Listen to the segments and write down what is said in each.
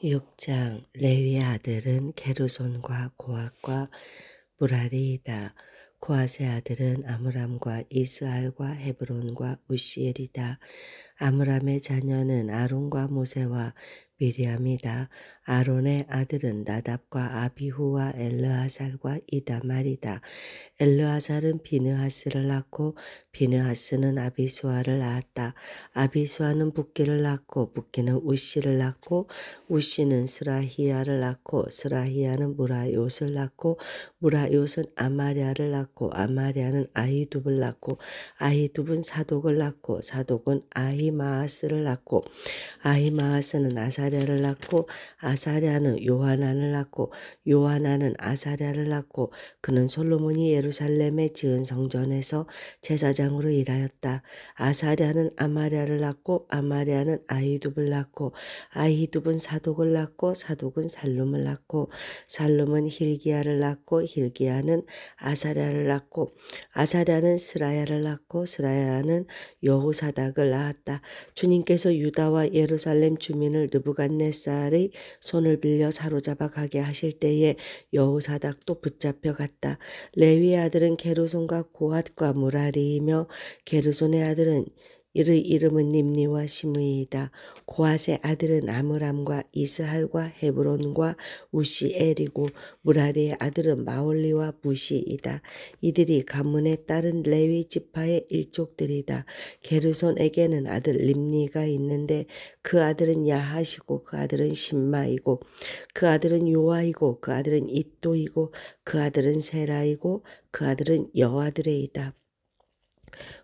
6장 레위의 아들은 게르손과 고핫과 무라리이다. 고핫의 아들은 아므람과 이스할과 헤브론과 우시엘이다. 아므람의 자녀는 아론과 모세와 미리암이다. 아론의 아들은 나답과 아비후와 엘르아살과 이다말이다. 엘르아살은 비느하스를 낳고 비느하스는 아비수아를 낳았다. 아비수아는 붓기를 낳고 붓기는 우시를 낳고 우시는 스라히야를 낳고 스라히야는 무라요스를 낳고 무라요스는 아마랴를 낳고 아마랴는 아히둡을 낳고 아히둡은 사독을 낳고 사독은 아히마아스를 낳고 아히마아스는 아사랴를 낳고 아사랴는 요하난을 낳고 요하난은 아사랴를 낳고 그는 솔로몬이 예루살렘에 지은 성전에서 제사장으로 일하였다. 아사랴는 아마랴를 낳고 아마랴는 아히둡을 낳고 아히둡은 사독을 낳고 사독은 살룸을 낳고 살룸은 힐기야를 낳고 힐기야는 아사랴를 낳고 아사랴는 스라야를 낳고 스라야는 여호사닥을 낳았다. 주님께서 유다와 예루살렘 주민을 느부갓네살의 손을 빌려 사로잡아 가게 하실 때에 여호사닥도 붙잡혀 갔다. 레위의 아들은 게르손과 고핫과 무라리이며 게르손의 아들은 이의 이름은 nimni와 시므이이다. 고핫의 아들은 아므람과 이스할과 헤브론과 우시엘이고 무라리의 아들은 마올리와 무시이다. 이들이 가문에 따른 레위 지파의 일족들이다. 게르손에게는 아들 nimni가 있는데 그 아들은 야핫이고 그 아들은 심마이고 그 아들은 요아이고 그 아들은 잇도이고 그 아들은 세라이고 그 아들은 여아드레이다.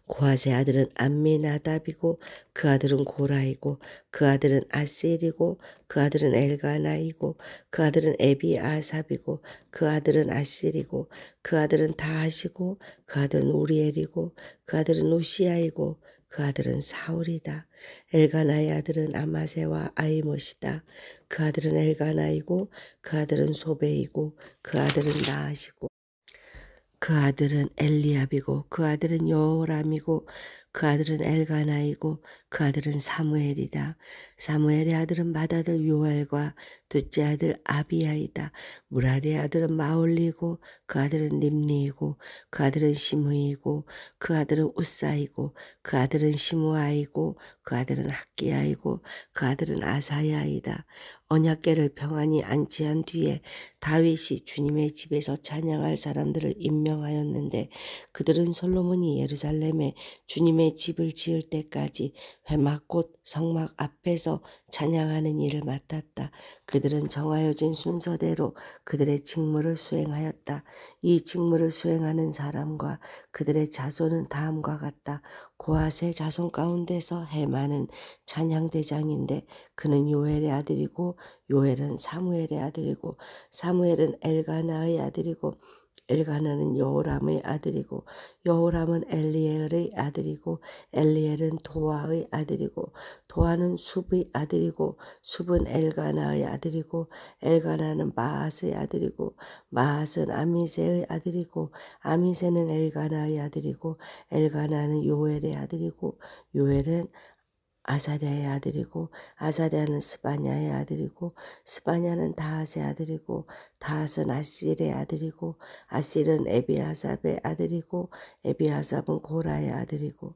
고핫의 아들은 암미나답이고 그 아들은 고라이고 그 아들은 아셀이고 그 아들은 엘가나이고 그 아들은 에비아삽이고 그 아들은 아셀이고 그 아들은 다하시고 그 아들은 우리엘이고 그 아들은 우시아이고 그 아들은 사울이다. 엘가나의 아들은 아마세와 아이못이다. 그 아들은 엘가나이고 그 아들은 소베이고 그 아들은 나하시고 그 아들은 엘리압이고 그 아들은 여호람이고 그 아들은 엘가나이고 그 아들은 사무엘이다. 사무엘의 아들은 맏아들 요엘과 둘째 아들 아비야이다. 무라리의 아들은 마올리고 그 아들은 nimni이고 그 아들은 시므이고 그 아들은 우사이고 그 아들은 시므아이고 그 아들은 학기야이고 그 아들은 아사야이다. 언약궤를 평안히 안치한 뒤에 다윗이 주님의 집에서 찬양할 사람들을 임명하였는데 그들은 솔로몬이 예루살렘에 주님의 집을 지을 때까지 회막곧 성막 앞에서 찬양하는 일을 맡았다. 그들은 정하여진 순서대로 그들의 직무를 수행하였다. 이 직무를 수행하는 사람과 그들의 자손은 다음과 같다. 고핫의 자손 가운데서 헤만은 찬양대장인데 그는 요엘의 아들이고 요엘은 사무엘의 아들이고 사무엘은 엘가나의 아들이고 엘가나는 여호람의 아들이고 여호람은 엘리엘의 아들이고 엘리엘은 도아의 아들이고 도아는 숲의 아들이고 숲은 엘가나의 아들이고 엘가나는 마앗의 아들이고 마앗은 아미세의 아들이고 아미세는 엘가나의 아들이고 엘가나는 요엘의 아들이고 요엘은 아사랴의 아들이고 아사랴는 스바냐의 아들이고 스바냐는 다핫의 아들이고 다핫은 아실의 아들이고 아실은 에비아삽의 아들이고 에비아삽은 고라의 아들이고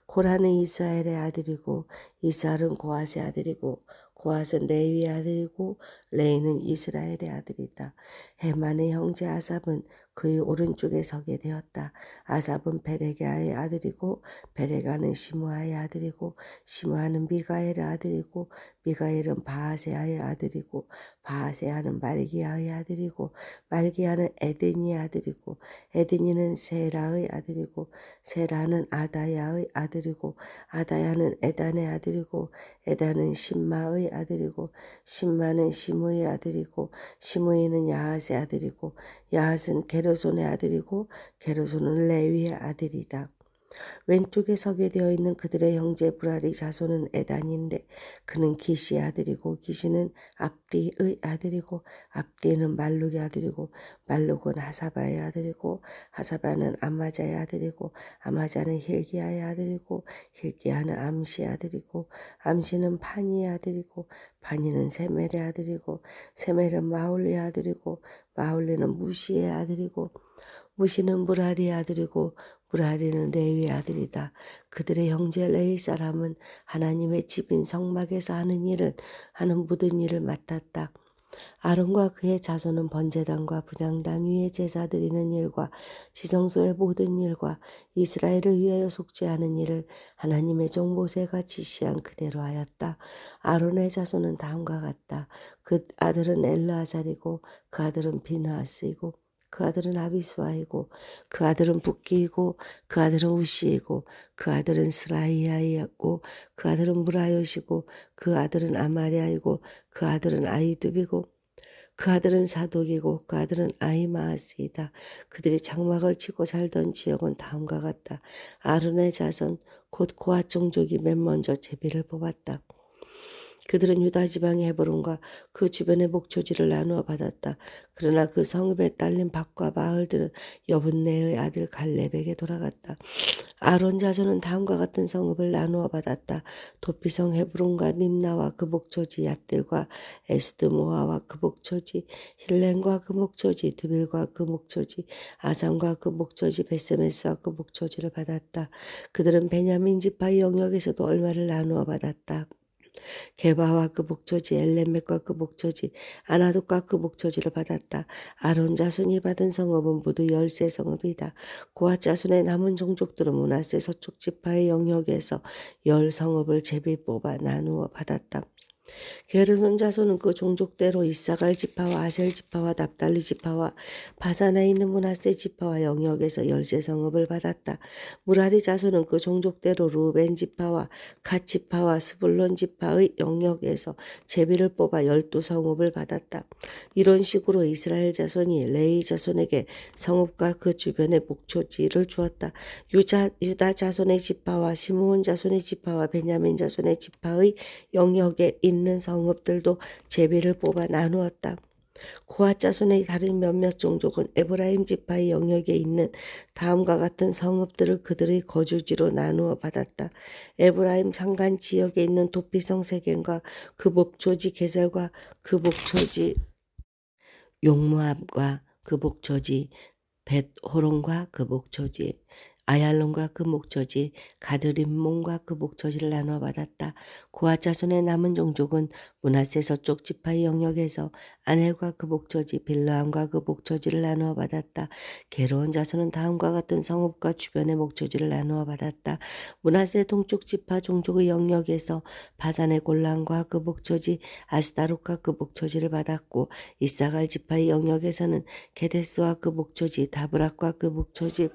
고라는 이스라엘의 아들이고 이스라엘은 고핫의 아들이고 고핫은 레위의 아들이고 레위는 이스라엘의 아들이다. 헤만의 형제 아삽은 그의 오른쪽에 서게 되었다. 아삽은 베레가의 아들이고 베레가는 시므아의 아들이고 시므아는 미가엘의 아들이고 미가엘은 바하세아의 아들이고 바하세아는 말기야의 아들이고 말기야는 에드니의 아들이고 에드니는 세라의 아들이고 세라는 아다야의 아들이고 아다야는 에단의 아들이고 에단은 심마의 아들이고 심마는 시므의 아들이고 시므이는 야핫의 아들이고 야핫은 게르손의 아들이고 게르손은 레위의 아들이다. 왼쪽에 서게 되어 있는 그들의 형제 브라리 자손은 에단인데 그는 기시의 아들이고 기시는 압디의 아들이고 압디는 말룩의 아들이고 말룩은 하사바의 아들이고 하사바는 아마자의 아들이고 아마자는 힐기야의 아들이고 힐기야는 암시의 아들이고 암시는 파니의 아들이고 파니는 세멜의 아들이고 세멜은 마울리의 아들이고 마울리는 무시의 아들이고 무시는 무라리의 아들이고 무라리는 레위의 아들이다. 그들의 형제 레위 사람은 하나님의 집인 성막에서 하는 모든 일을 맡았다. 아론과 그의 자손은 번제단과 분향단 위에 제사 드리는 일과 지성소의 모든 일과 이스라엘을 위하여 속죄하는 일을 하나님의 종 모세가 지시한 그대로 하였다. 아론의 자손은 다음과 같다. 그 아들은 엘르아살이고 그 아들은 비느하스이고 그 아들은 아비수아이고 그 아들은 붓기이고 그 아들은 우시이고 그 아들은 스라이아이고 그 아들은 무라요시고 그 아들은 아마리아이고 그 아들은 아이두비고 그 아들은 사독이고 그 아들은 아히마아스이다. 그들이 장막을 치고 살던 지역은 다음과 같다. 아론의 자손 곧 고앗 종족이 맨 먼저 제비를 뽑았다. 그들은 유다 지방의 헤브론과 그 주변의 목초지를 나누어 받았다. 그러나 그 성읍에 딸린 밭과 마을들은 여분네의 아들 갈렙에게 돌아갔다. 아론 자손은 다음과 같은 성읍을 나누어 받았다. 도피성 헤브론과 림나와 그 목초지 얏들과 에스드모아와 그 목초지 힐렌과 그 목초지 드빌과 그 목초지 아산과 그 목초지 베세메스와 그 목초지를 받았다. 그들은 베냐민 지파의 영역에서도 얼마를 나누어 받았다. 게바와 그 목초지 엘레멕과 그 목초지 아나돗과 그 목초지를 받았다. 아론 자손이 받은 성읍은 모두 13성읍이다. 고앗 자손의 남은 종족들은 므낫세 서쪽 지파의 영역에서 10성읍을 제비 뽑아 나누어 받았다. 게르손 자손은 그 종족대로 이사갈 지파와 아셀 지파와 납달리 지파와 바산에 있는 므낫세 지파와 영역에서 13성읍을 받았다. 무라리 자손은 그 종족대로 루벤 지파와 갓 지파와 스불론 지파의 영역에서 제비를 뽑아 12성읍을 받았다. 이런 식으로 이스라엘 자손이 레위 자손에게 성읍과 그 주변의 목초지를 주었다. 유다 자손의 지파와 시므온 자손의 지파와 베냐민 자손의 지파의 영역에 있는 성읍들도 제비를 뽑아 나누었다. 고앗 자손의 다른 몇몇 종족은 에브라임 지파의 영역에 있는 다음과 같은 성읍들을 그들의 거주지로 나누어 받았다. 에브라임 산간 지역에 있는 도피성 세겜과 그 목초지 게셀과 그 목초지 용모압과 그 목초지 벳호론과 그 목초지 아얄론과 그 목초지 가드림몬과 그 목초지를 나눠 받았다. 고앗 자손의 남은 종족은 므낫세 서쪽 지파의 영역에서 아넬과 그 목초지 빌라함과 그 목초지를 나누어 받았다. 게르온 자손은 다음과 같은 성읍과 주변의 목초지를 나누어 받았다. 므낫세 동쪽 지파 종족의 영역에서 바산의 골란과 그 목초지 아스다롯과 그 목초지를 받았고 이사갈 지파의 영역에서는 게데스와 그 목초지 다브락과 그 목초지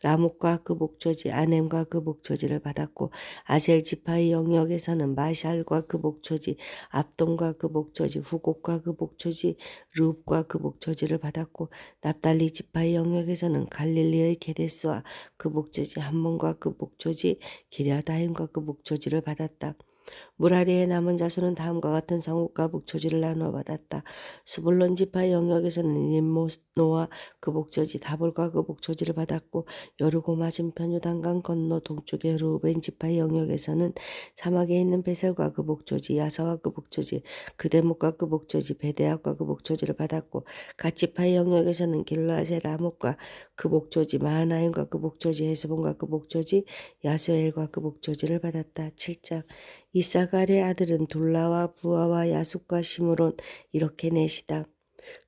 라목과 그 목초지 아넴과 그 목초지를 받았고 아셀 지파의 영역에서는 마샬과 그 목초지 압동과 그 목초지 후곡과 그 목초지 룹과 그 목초지를 받았고 납달리 지파의 영역에서는 갈릴리의 게데스와 그 목초지 함몬과 그 목초지 기랴다임과 그 목초지를 받았다. 무라리의 남은 자손은 다음과 같은 성읍과 목초지를 나누어 받았다. 스불론 지파의 영역에서는 림모노와 그 목초지 다볼과 그 목초지를 받았고 여르고 맞은편 요단강 건너 동쪽의 루벤 지파의 영역에서는 사막에 있는 베셀과 그 목초지 야사와 그 목초지 그데목과 그 목초지 베데악과 그 목초지를 받았고 갓 지파의 영역에서는 길라세 라목과 그 목초지 마하나임과 그 목초지 헤스본과 그 목초지 야스엘과 그 목초지를 받았다. 7장 이사갈의 아들은 돌라와 부아와 야숫과 시므론 이렇게 넷이다.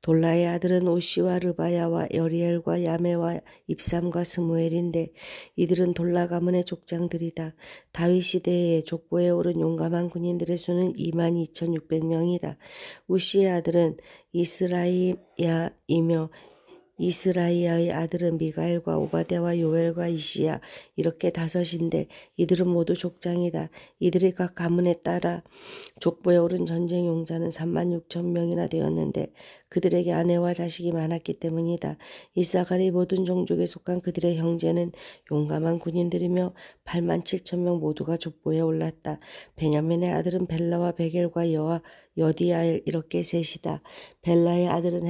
돌라의 아들은 우시와 르바야와 여리엘과 야메와 입삼과 스무엘인데 이들은 돌라 가문의 족장들이다. 다윗 시대에 족보에 오른 용감한 군인들의 수는 22,600명이다. 우시의 아들은 이스라이야이며 이스라이아의 아들은 미가엘과 오바댜와 요엘과 이시야 이렇게 5인데 이들은 모두 족장이다. 이들이 각 가문에 따라 족보에 오른 전쟁 용사는 36,000명이나 되었는데 그들에게 아내와 자식이 많았기 때문이다. 이사갈의 모든 종족에 속한 그들의 형제는 용감한 군인들이며 8만 7천 명 모두가 족보에 올랐다. 베냐민의 아들은 벨라와 베겔과 여디아엘 이렇게 셋이다. 벨라의 아들은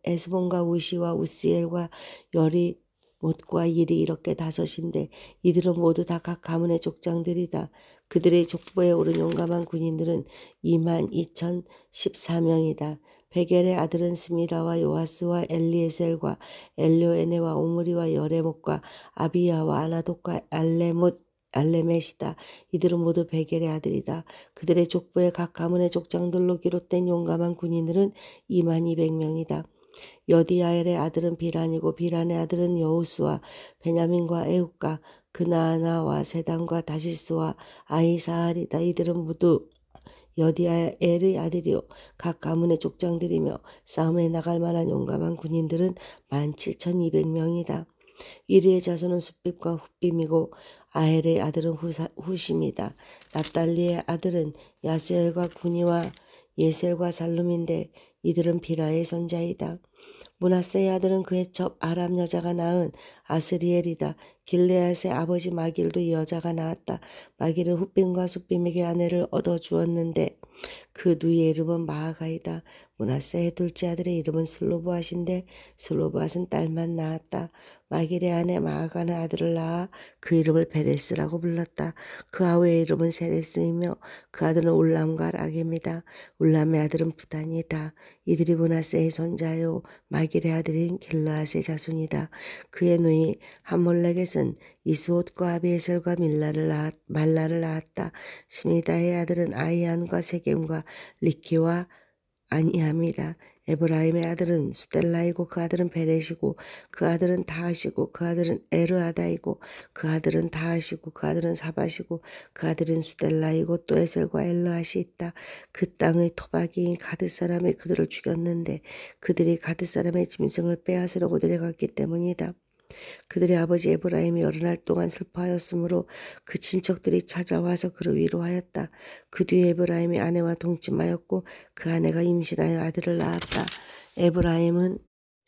에스본과 우시와 우시엘과 여리 못과 일이 이렇게 다섯인데 이들은 모두 다 각 가문의 족장들이다. 그들의 족보에 오른 용감한 군인들은 2만 2,014명이다. 베겔의 아들은 스미라와 요아스와 엘리에셀과 엘료에네와 오므리와 여레못과 아비야와 아나독과 알레멧이다. 이들은 모두 베겔의 아들이다. 그들의 족보에 각 가문의 족장들로 기록된 용감한 군인들은 2만 200명이다. 여디아엘의 아들은 비란이고 비란의 아들은 여우스와 베냐민과 에욱과 그나아나와 세단과 다시스와 아이사알이다. 이들은 모두 여디아엘의 아들이요 각 가문의 족장들이며 싸움에 나갈 만한 용감한 군인들은 17,200명이다. 이리의 자손은 숫빔과 훗빔이고 아헬의 아들은 후심이다. 납달리의 아들은 야스엘과 구니와 예셀과 살룸인데 이들은 비라의 손자이다. 므낫세의 아들은 그의 첩 아람 여자가 낳은 아스리엘이다. 길르앗의 아버지 마길도 이 여자가 낳았다. 마길은 훗빔과 숫빔에게 아내를 얻어 주었는데 그 누이의 이름은 마아가이다. 므낫세의 둘째 아들의 이름은 슬로보앗인데 슬로보앗은 딸만 낳았다. 마길의 아내 마아가는 아들을 낳아 그 이름을 베레스라고 불렀다. 그 아우의 이름은 세레스이며 그 아들은 울람과 락입니다. 울람의 아들은 부단이다. 이들이 므낫세의 손자요 마길의 아들인 길르앗의 자손이다. 그의 누이 함몰렉에는 이스옷과 아비에셀과 말라를 낳았다. 스미다의 아들은 아이안과 세겜과 리키와 아니함이다. 에브라임의 아들은 수델라이고 그 아들은 베렛이고 그 아들은 다하시고 그 아들은 에르아다이고 그 아들은 다하시고 그 아들은 사바시고 그 아들은 수델라이고 또 에셀과 엘르앗이 있다. 그 땅의 토박이인 가드 사람이 그들을 죽였는데 그들이 가드 사람의 짐승을 빼앗으려고 내려갔기 때문이다. 그들의 아버지 에브라임이 여러 날 동안 슬퍼하였으므로 그 친척들이 찾아와서 그를 위로하였다. 그 뒤에 에브라임이 아내와 동침하였고 그 아내가 임신하여 아들을 낳았다. 에브라임은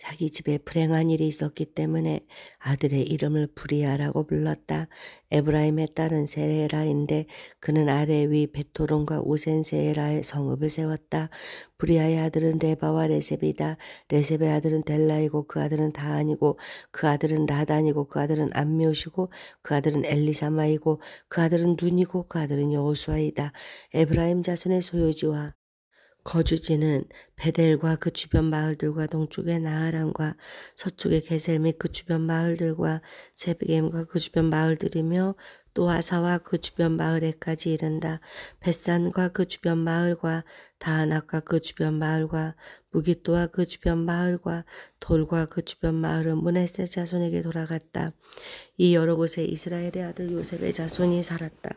자기 집에 불행한 일이 있었기 때문에 아들의 이름을 부리아라고 불렀다. 에브라임의 딸은 세레라인데 그는 아래 위 베토론과 우센세라의 성읍을 세웠다. 부리아의 아들은 레바와 레셉이다. 레셉의 아들은 델라이고 그 아들은 다한이고 그 아들은 라단이고 그 아들은 암미옷이고 그 아들은 엘리사마이고 그 아들은 눈이고 그 아들은 여호수아이다. 에브라임 자손의 소유지와 거주지는 베델과 그 주변 마을들과 동쪽의 나하란과 서쪽의 게셀 및 그 주변 마을들과 세겜과 그 주변 마을들이며 또아사와 그 주변 마을에까지 이른다. 벳산과 그 주변 마을과 다하낙과 그 주변 마을과 무기또와 그 주변 마을과 돌과 그 주변 마을은 므낫세 자손에게 돌아갔다. 이 여러 곳에 이스라엘의 아들 요셉의 자손이 살았다.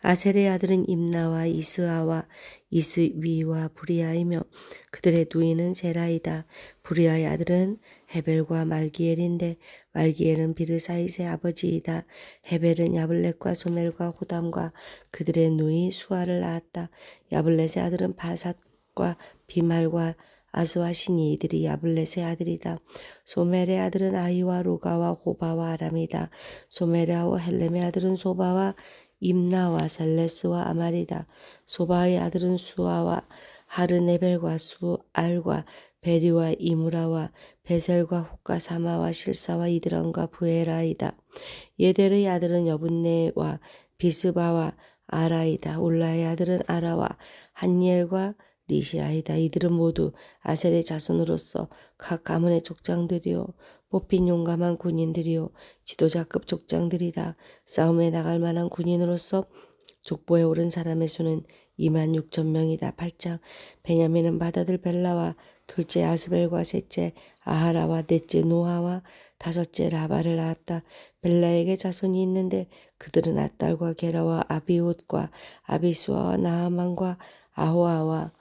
아셀의 아들은 임나와 이스아와 이스위와 부리아이며 그들의 누이는 세라이다. 부리아의 아들은 헤벨과 말기엘인데 말기엘은 비르사잇의 아버지이다. 헤벨은 야블렛과 소멜과 호담과 그들의 누이 수아를 낳았다. 야블렛의 아들은 바삿과 비말과 아스와시니 이들이 야블렛의 아들이다. 소멜의 아들은 아이와 로가와 호바와 아람이다. 소멜의 헬렘의 아들은 소바와 임나와 셀레스와 아말이다. 소바의 아들은 수아와 하르네벨과 수알과 베리와 이무라와 베셀과 훅과 사마와 실사와 이드람과 부에라이다. 예델의 아들은 여분네와 비스바와 아라이다. 울라의 아들은 아라와 한니엘과 리시아이다. 이들은 모두 아셀의 자손으로서 각 가문의 족장들이요 뽑힌 용감한 군인들이요 지도자급 족장들이다. 싸움에 나갈 만한 군인으로서 족보에 오른 사람의 수는 2만 6천 명이다. 8장 베냐민은 맏아들 벨라와 둘째 아스벨과 셋째 아하라와 넷째 노아와 다섯째 라바를 낳았다. 벨라에게 자손이 있는데 그들은 아딸과 게라와 아비옷과 아비수아와 나하만과 아호아와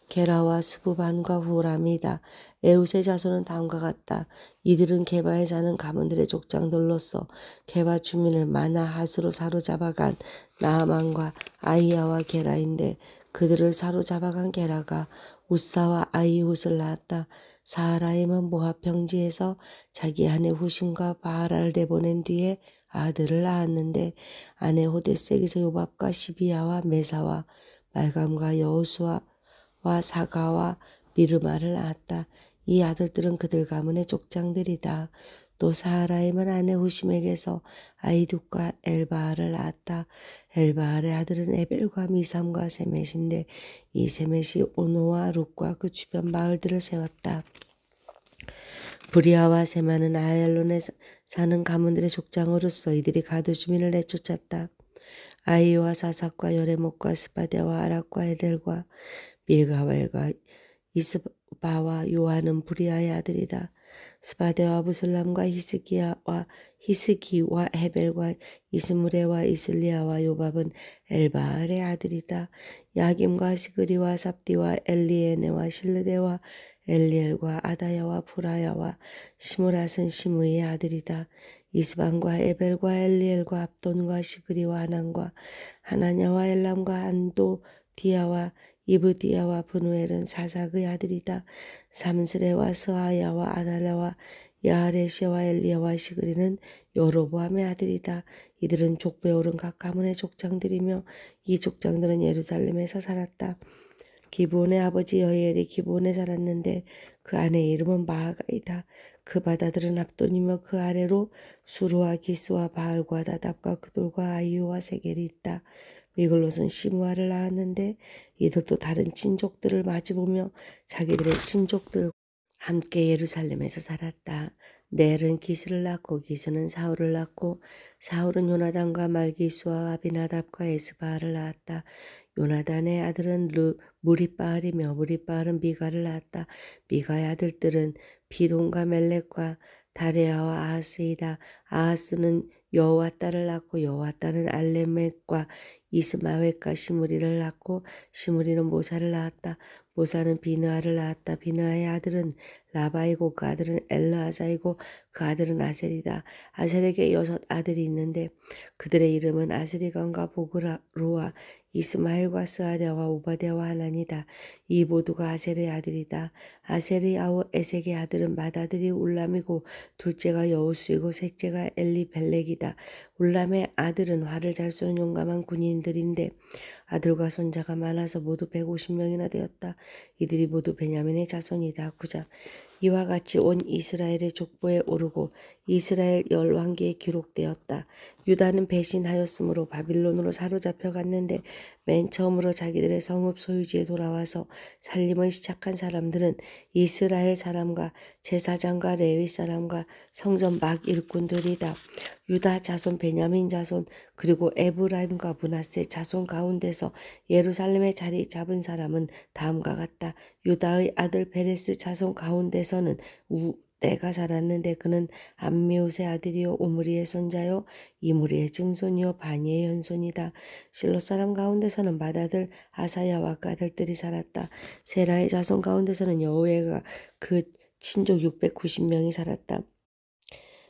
게라와 스부반과 후람이다. 에웃의 자손은 다음과 같다. 이들은 게바에 사는 가문들의 족장들로서 게바 주민을 마나핫으로 사로잡아간 나하만과 아이야와 게라인데 그들을 사로잡아간 게라가 우사와 아이훗을 낳았다. 사라임은 모압 평지에서 자기 아내 후심과 바알을 내보낸 뒤에 아들을 낳았는데 아내 호데색에서 요밥과 시비야와 메사와 말감과 여호수아와 사가와 미르마를 낳았다. 이 아들들은 그들 가문의 족장들이다. 또 사라임은 아내 후심에게서 아이둑과 엘바알을 낳았다. 엘바알의 아들은 에벨과 미삼과 세мет인데 이 세мет이 오노와 룻과 그 주변 마을들을 세웠다. 브리아와 세마는 아얄론에 사는 가문들의 족장으로서 이들이 가드 주민을 내쫓았다. 아이와 사삭과 여레목과 스바데와 아락과 에델과 밀가웰과 이스바와 요한은 브리아의 아들이다. 스바데와 부슬람과 히스기와 헤벨과 이스무레와 이슬리아와 요밥은 엘바알의 아들이다. 야김과 시그리와 삽디와 엘리에네와 실르데와 엘리엘과 아다야와 프라야와 시므랏은 시므이의 아들이다. 이스반과 에벨과 엘리엘과 압돈과 시그리와 하난과 하나냐와 엘람과 안도디아와 이브디아와 브누엘은 사삭의 아들이다. 삼스레와 스하야와 아달라와 야하레시와 엘리야와 시그리는 여로보암의 아들이다. 이들은 족보에 오른 각 가문의 족장들이며 이 족장들은 예루살렘에서 살았다. 기브온의 아버지 여히엘이 기브온에 살았는데 그 아내의 이름은 마아가이다. 그 바다들은 압돈이며 그 아래로 수루와 기스와 바알과 다답과 그돌과 아이유와 세겔이 있다. 미글롯은 시므아를 낳았는데 이들도 다른 친족들을 마주보며 자기들의 친족들과 함께 예루살렘에서 살았다. 넬은 기스를 낳고 기스는 사울을 낳고 사울은 요나단과 말기수와 아비나답과 에스바알을 낳았다. 요나단의 아들은 무리바알이며 무리바알은 미가를 낳았다. 미가의 아들들은 비돈과 멜렉과 다레아와 아하스이다. 아하스는 여호와따를 낳고 여호와따는 알레멧과 이스마웻과 시므리를 낳고 시므리는 모사를 낳았다. 모사는 비느아를 낳았다. 비느아의 아들은 라바이고 그 아들은 엘르아사이고 그 아들은 아셀이다. 아셀에게 6 아들이 있는데 그들의 이름은 아스리간과 보그루와 이스마엘과 스아랴와 오바댜와 하나니다. 이 모두가 아셀의 아들이다. 아셀의 아우 에색의 아들은 맏아들이 울람이고 둘째가 여우수이고 셋째가 엘리벨렉이다. 울람의 아들은 활을 잘 쏘는 용감한 군인들인데 아들과 손자가 많아서 모두 150명이나 되었다. 이들이 모두 베냐민의 자손이다. 9장. 이와 같이 온 이스라엘의 족보에 오르고 이스라엘 열왕기에 기록되었다. 유다는 배신하였으므로 바빌론으로 사로잡혀 갔는데 맨 처음으로 자기들의 성읍 소유지에 돌아와서 살림을 시작한 사람들은 이스라엘 사람과 제사장과 레위 사람과 성전 막 일꾼들이다. 유다 자손 베냐민 자손 그리고 에브라임과 므낫세 자손 가운데서 예루살렘에 자리 잡은 사람은 다음과 같다. 유다의 아들 베레스 자손 가운데서는 우대가 살았는데 그는 암미웃의 아들이요 우므리의 손자요 이므리의 증손이요 바니의 현손이다. 실로 사람 가운데서는 맏아들 아사야와 그 아들들이 살았다. 세라의 자손 가운데서는 여호야가 그 친족 690명이 살았다.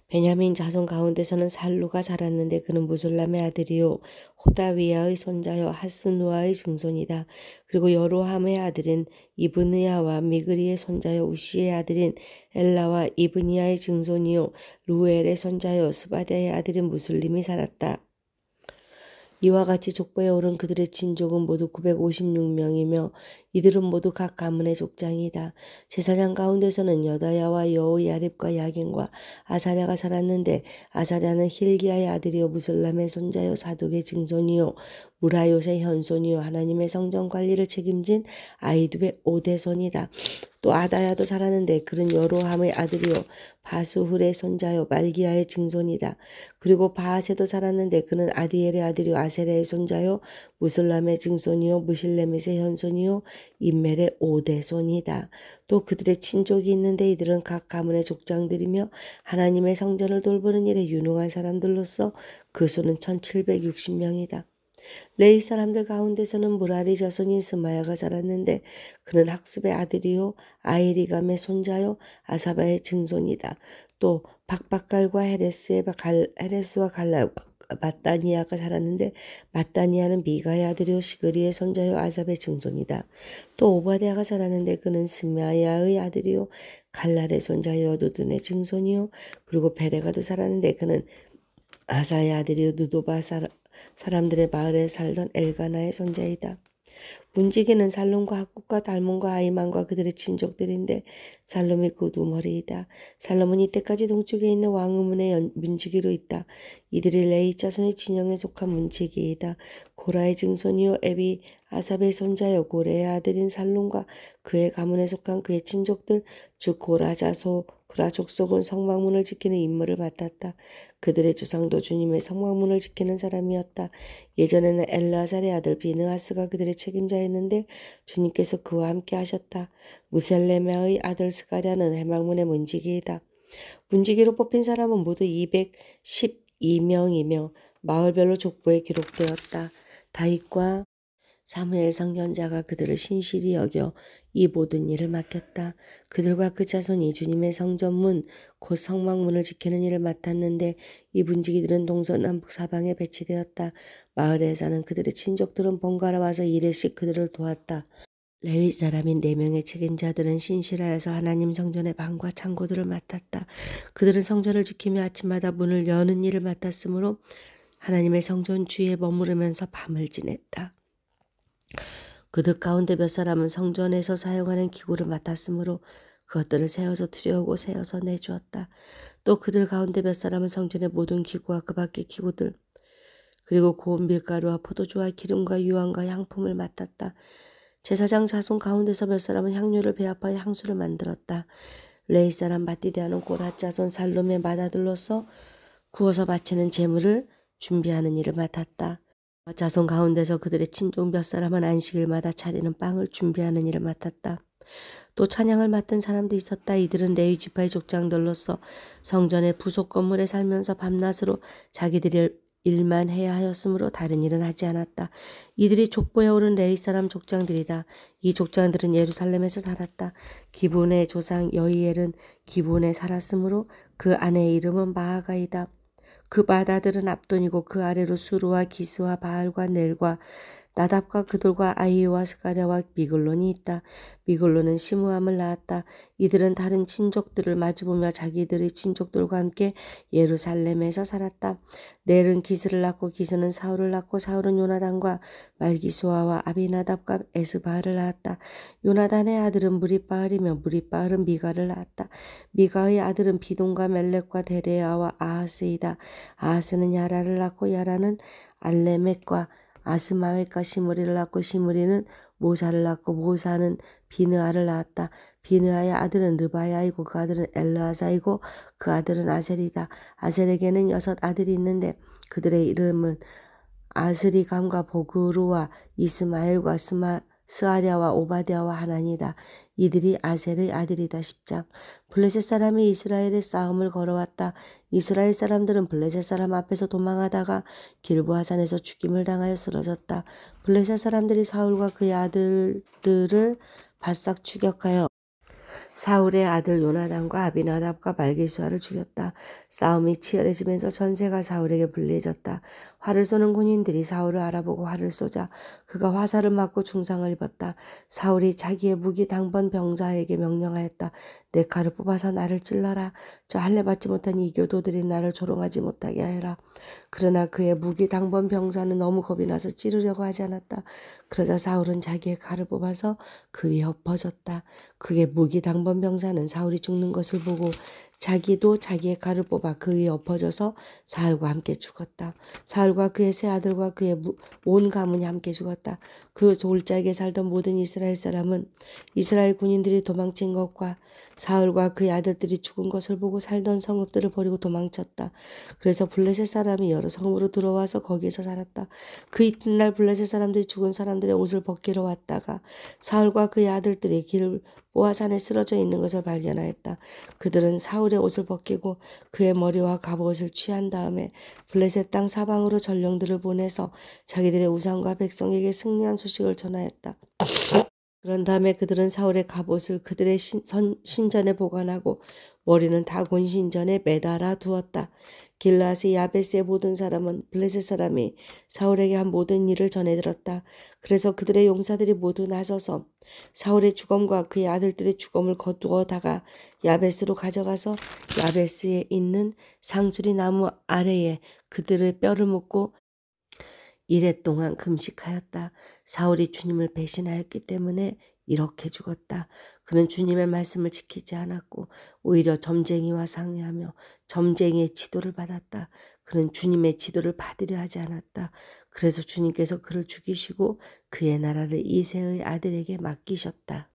베냐민 자손 가운데서는 살루가 살았는데 그는 무술람의 아들이요 호다위야의 손자요 하스누아의 증손이다. 그리고 여로함의 아들인 이브느야와 미그리의 손자요 우시의 아들인 엘라와 이브니야의 증손이요 루엘의 손자요 스바디아의 아들인 무술림이 살았다. 이와 같이 족보에 오른 그들의 친족은 모두 956명이며 이들은 모두 각 가문의 족장이다. 제사장 가운데서는 여다야와 여호야립과 야긴과 아사랴가 살았는데 아사랴는 힐기야의 아들이요 무슬람의 손자요 사독의 증손이요 무라요의 현손이요 하나님의 성전 관리를 책임진 아이두의 5대손이다. 또 아다야도 살았는데 그는 여로함의 아들이요 바수훌의 손자요 말기야의 증손이다. 그리고 바하세도 살았는데 그는 아디엘의 아들이요 아세레의 손자요 무슬람의 증손이요 무실레멧의 현손이요 임멜의 5대손이다. 또 그들의 친족이 있는데 이들은 각 가문의 족장들이며 하나님의 성전을 돌보는 일에 유능한 사람들로서 그 수는 1760명이다. 레위 사람들 가운데서는 무라리 자손인 스마야가 살았는데 그는 학습의 아들이요 아이리감의 손자요 아사바의 증손이다. 또 박박갈과 헤레스와 갈랄과 마따니아가 살았는데 마따니아는 미가의 아들이요 시그리의 손자요 아삽의 증손이다. 또 오바댜가 살았는데 그는 스마야의 아들이요 갈랄의 손자요 누둔의 증손이요 그리고 베레가도 살았는데 그는 아사의 아들이요 누도바 사람들의 마을에 살던 엘가나의 손자이다. 문지기는 살롬과 학국과 달몬과 아이만과 그들의 친족들인데 살롬이 그 두머리이다. 살롬은 이때까지 동쪽에 있는 왕의문의 문지기로 있다. 이들이 레이 자손의 진영에 속한 문지기이다. 고라의 증손이요 에비 아삽의 손자요 고레의 아들인 살롬과 그의 가문에 속한 그의 친족들 즉 고라 족속은 성막문을 지키는 임무를 맡았다. 그들의 조상도 주님의 성막문을 지키는 사람이었다. 예전에는 엘르아살의 아들 비느하스가 그들의 책임자였는데 주님께서 그와 함께 하셨다. 무셀레메의 아들 스가랴는 해막문의 문지기이다. 문지기로 뽑힌 사람은 모두 212명이며 마을별로 족보에 기록되었다. 다윗과 사무엘 선견자가 그들을 신실히 여겨 이 모든 일을 맡겼다. 그들과 그 자손이 주님의 성전문 곧 성막문을 지키는 일을 맡았는데 이 문지기들은 동서남북 사방에 배치되었다. 마을에 사는 그들의 친족들은 번갈아 와서 일회씩 그들을 도왔다. 레위 사람인 4명의 책임자들은 신실하여서 하나님 성전의 방과 창고들을 맡았다. 그들은 성전을 지키며 아침마다 문을 여는 일을 맡았으므로 하나님의 성전 주위에 머무르면서 밤을 지냈다. 그들 가운데 몇 사람은 성전에서 사용하는 기구를 맡았으므로 그것들을 세어서 들여오고 세어서 내주었다. 또 그들 가운데 몇 사람은 성전의 모든 기구와 그 밖의 기구들 그리고 고운 밀가루와 포도주와 기름과 유황과 향품을 맡았다. 제사장 자손 가운데서 몇 사람은 향료를 배합하여 향수를 만들었다. 레이 사람 마띠데아는 고라 자손 살롬의 맏아들로서 구워서 바치는 제물을 준비하는 일을 맡았다. 자손 가운데서 그들의 친족 몇 사람은 안식일마다 차리는 빵을 준비하는 일을 맡았다. 또 찬양을 맡은 사람도 있었다. 이들은 레위 지파의 족장들로서 성전의 부속 건물에 살면서 밤낮으로 자기들의 일만 해야 하였으므로 다른 일은 하지 않았다. 이들이 족보에 오른 레위 사람 족장들이다. 이 족장들은 예루살렘에서 살았다. 기브온의 조상 여이엘은 기브온에 살았으므로 그 아내의 이름은 마아가이다. 그 맏아들은 압돈이고 그 아래로 수루와 기스와 바알과 넬과 나답과 그들과 아이오와 스가랴와 미글론이 있다. 미글론은 시므함을 낳았다. 이들은 다른 친족들을 마주보며 자기들의 친족들과 함께 예루살렘에서 살았다. 넬은 기스를 낳고 기스는 사울을 낳고 사울은 요나단과 말기수아와 아비나답과 에스바알을 낳았다. 요나단의 아들은 무리바알이며 무리바알은 미가를 낳았다. 미가의 아들은 비돈과 멜렉과 데레아와 아하스이다. 아하스는 야라를 낳고 야라는 알레멕과 아스마웻과 시므리를 낳고 시므리는 모사를 낳고 모사는 비느아를 낳았다. 비느아의 아들은 르바야이고 그 아들은 엘르아사이고 그 아들은 아셀이다. 아셀에게는 6 아들이 있는데 그들의 이름은 아스리감과 보그루와 이스마엘과 스아랴와 오바댜와 하나니다. 이들이 아셀의 아들이다. 10장. 블레셋 사람이 이스라엘의 싸움을 걸어왔다. 이스라엘 사람들은 블레셋 사람 앞에서 도망하다가 길보아산에서 죽임을 당하여 쓰러졌다. 블레셋 사람들이 사울과 그의 아들들을 바싹 추격하여 사울의 아들 요나단과 아비나답과 말기수아를 죽였다. 싸움이 치열해지면서 전세가 사울에게 불리해졌다. 활을 쏘는 군인들이 사울을 알아보고 활을 쏘자 그가 화살을 맞고 중상을 입었다. 사울이 자기의 무기 당번 병사에게 명령하였다. 내 칼을 뽑아서 나를 찔러라. 저 할례 받지 못한 이교도들이 나를 조롱하지 못하게 하여라. 그러나 그의 무기 당번 병사는 너무 겁이 나서 찌르려고 하지 않았다. 그러자 사울은 자기의 칼을 뽑아서 그 위에 엎어졌다. 그의 무기 당번 병사는 사울이 죽는 것을 보고 자기도 자기의 칼을 뽑아 그 위에 엎어져서 사울과 함께 죽었다. 사울과 그의 세 아들과 그의 온 가문이 함께 죽었다. 그 졸작에 살던 모든 이스라엘 사람은 이스라엘 군인들이 도망친 것과 사울과 그의 아들들이 죽은 것을 보고 살던 성읍들을 버리고 도망쳤다. 그래서 블레셋 사람이 여러 성읍으로 들어와서 거기에서 살았다. 그 이튿날 블레셋 사람들이 죽은 사람들의 옷을 벗기러 왔다가 사울과 그의 아들들이 길보아산에 쓰러져 있는 것을 발견하였다. 그들은 사울의 옷을 벗기고 그의 머리와 갑옷을 취한 다음에 블레셋 땅 사방으로 전령들을 보내서 자기들의 우상과 백성에게 승리한 소식을 전하였다. 그런 다음에 그들은 사울의 갑옷을 그들의 신전에 보관하고 머리는 다곤 신전에 매달아 두었다. 길르앗의 야베스의 모든 사람은 블레셋 사람이 사울에게 한 모든 일을 전해 들었다. 그래서 그들의 용사들이 모두 나서서 사울의 주검과 그의 아들들의 주검을 거두어다가 야베스로 가져가서 야베스에 있는 상수리 나무 아래에 그들의 뼈를 묻고 이래 동안 금식하였다. 사울이 주님을 배신하였기 때문에 이렇게 죽었다. 그는 주님의 말씀을 지키지 않았고 오히려 점쟁이와 상의하며 점쟁이의 지도를 받았다. 그는 주님의 지도를 받으려 하지 않았다. 그래서 주님께서 그를 죽이시고 그의 나라를 이새의 아들에게 맡기셨다.